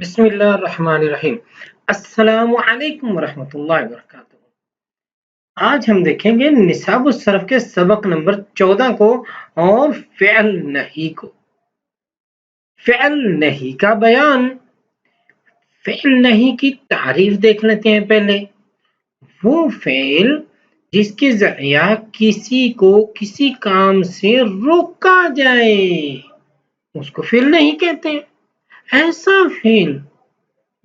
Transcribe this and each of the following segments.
بسم اللہ الرحمن الرحیم۔ السلام علیکم ورحمۃ اللہ وبرکاتہ۔ آج ہم دیکھیں گے نصاب الصرف کے سبق نمبر 14 کو اور فعل نہیں کو۔ فعل نہیں کا بیان۔ فعل نہیں کی تعریف دیکھ لیتے ہیں پہلے۔ وہ فعل جس کے ذریعہ کسی کو کسی کام سے روکا جائے اس کو فعل نہیں کہتے ہیں۔ ایسا فعل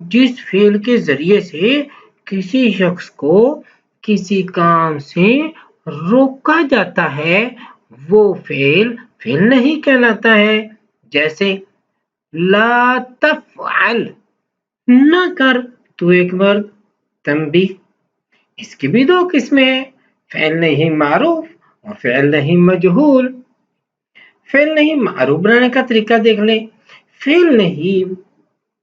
جس فعل کے ذریعے سے کسی شخص کو کسی کام سے روکا جاتا ہے وہ فعل نہیں کہلاتا ہے۔ جیسے لا تفعل، نہ کر، تو ایک بار تنبیہ۔ اس کی بھی دو قسمیں ہیں، فعل نہیں معروف اور فعل نہیں مجہول۔ فعل نہیں معروف بنانے کا طریقہ دیکھ لیں۔ فعل نہیں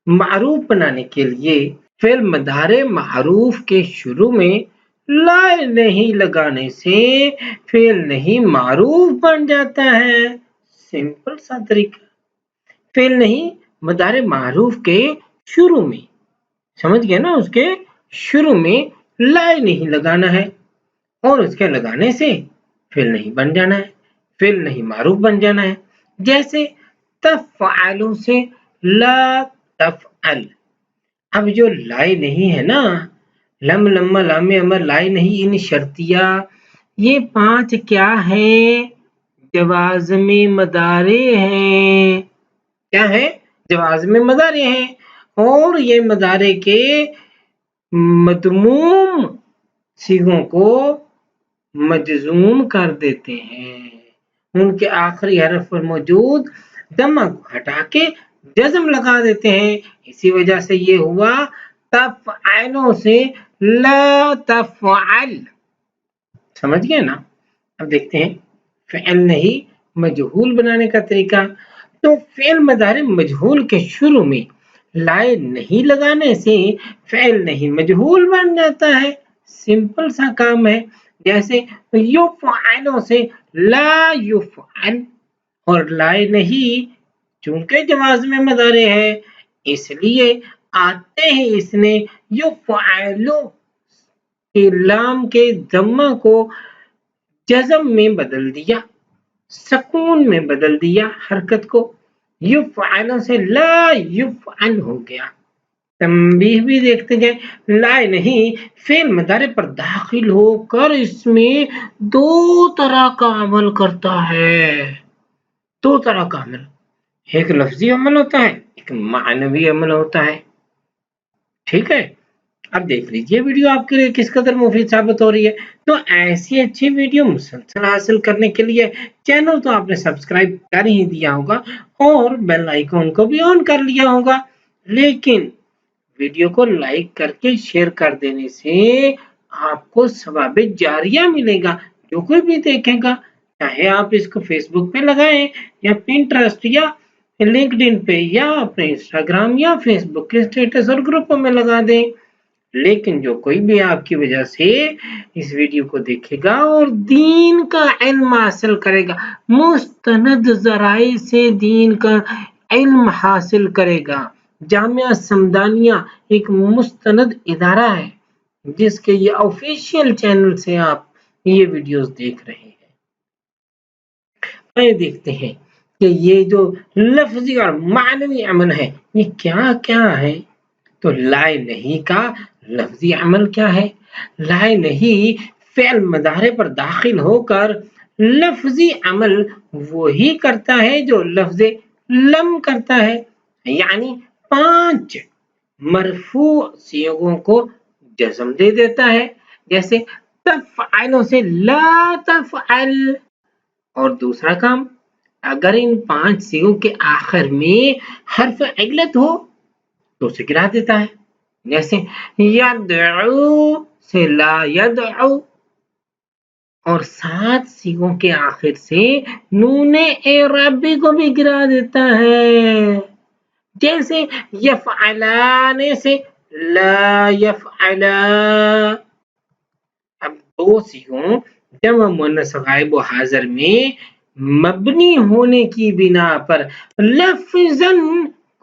معروف بنانے کے لیے فعل مضارع معروف کے شروع میں لا نہیں لگانے سے فعل نہیں معروف بن جاتا ہے۔ سمپل سا طریقہ۔ فعل نہیں مضارع معروف کے شروع میں، سمجھ گئے نا، اس کے شروع میں لا نہیں لگانا ہے اور اس کے لگانے سے فعل نہیں بن جانا ہے، فعل نہیں معروف بن جانا ہے۔ جیسے تفعل سے لا تفعل۔ اب جو لائے نہیں ہے نا، لم لما لام امر لائے نہیں، ان شرطیہ، یہ 5 کیا ہے؟ جوازم مضارع ہیں۔ کیا ہے؟ جوازم مضارع ہیں، اور یہ مضارع کے مضموم صیغوں کو مجزوم کر دیتے ہیں۔ ان کے آخری حرف پر موجود ضمہ کو ہٹا کے جزم لگا دیتے ہیں۔ اسی وجہ سے یہ ہوا تفعلوں سے لا تفعل۔ سمجھ گئے نا؟ اب دیکھتے ہیں فعل نہیں مجہول بنانے کا طریقہ۔ تو فعل مضارع مجہول کے شروع میں لائے نہیں لگانے سے فعل نہیں مجہول بن جاتا ہے۔ سمپل سا کام ہے۔ جیسے یفعلوں سے لا یفعل، اور لائے نہیں چونکہ جواز میں مضارع ہے اس لیے آتے ہیں اس نے یفعلو کے لام کے ضمہ کو جزم میں بدل دیا، سکون میں بدل دیا حرکت کو۔ یفعلوں سے لا یفعل ہو گیا۔ تنبیہ بھی دیکھتے جائیں، لائے نہیں فعل مضارع پر داخل ہو کر اس میں 2 طرح کا عمل کرتا ہے۔ 2 طرح کا عمل، ایک لفظی عمل ہوتا ہے، ایک معنوی عمل ہوتا ہے۔ ٹھیک ہے؟ اب دیکھ لیجئے ویڈیو آپ کے لیے کس قدر مفید ثابت ہو رہی ہے۔ تو ایسی اچھی ویڈیو مسلسل حاصل کرنے کے لیے چینل تو آپ نے سبسکرائب کر ہی دیا ہوگا اور بیل آئیکن کو بھی آن کر لیا ہوگا، لیکن ویڈیو کو لائک کر کے شیئر کر دینے سے آپ کو ثواب جاریہ ملے گا۔ جو کوئی بھی دیکھے گا، چاہے آپ اس کو فیس بک پہ لگائیں یا پنٹرسٹ یا لنکڈ پہ یا اپنے انسٹاگرام یا فیس بک کے اسٹیٹس اور گروپوں میں لگا دیں، لیکن جو کوئی بھی آپ کی وجہ سے اس ویڈیو کو دیکھے گا اور دین کا علم حاصل کرے گا، مستند ذرائع سے دین کا علم حاصل کرے گا۔ جامعہ سمدانیہ ایک مستند ادارہ ہے جس کے یہ آفیشیل چینل سے آپ یہ ویڈیوز دیکھ رہے ہیں۔ آئے دیکھتے ہیں کہ یہ جو لفظی اور معنوی عمل ہے یہ کیا کیا ہے۔ تو لائے نہیں کا لفظی عمل کیا ہے؟ لائے نہیں فعل مضارع پر داخل ہو کر لفظی عمل وہی کرتا ہے جو لفظ لم کرتا ہے، یعنی 5 مرفوع صیغوں کو جزم دے دیتا ہے۔ جیسے تفعلوں سے لا تفعل، اور دوسرا کام اگر ان 5 صیغوں کے آخر میں حرف علت ہو تو اسے گرا دیتا ہے۔ جیسے یدعو سے لا یدعو، اور 7 صیغوں کے آخر سے نون اعرابی کو بھی گرا دیتا ہے۔ جیسے یفعلان سے لا یفعلا۔ اب 2 صیغوں جمع مؤنث غائب و حاضر میں مبنی ہونے کی بنا پر لفظاً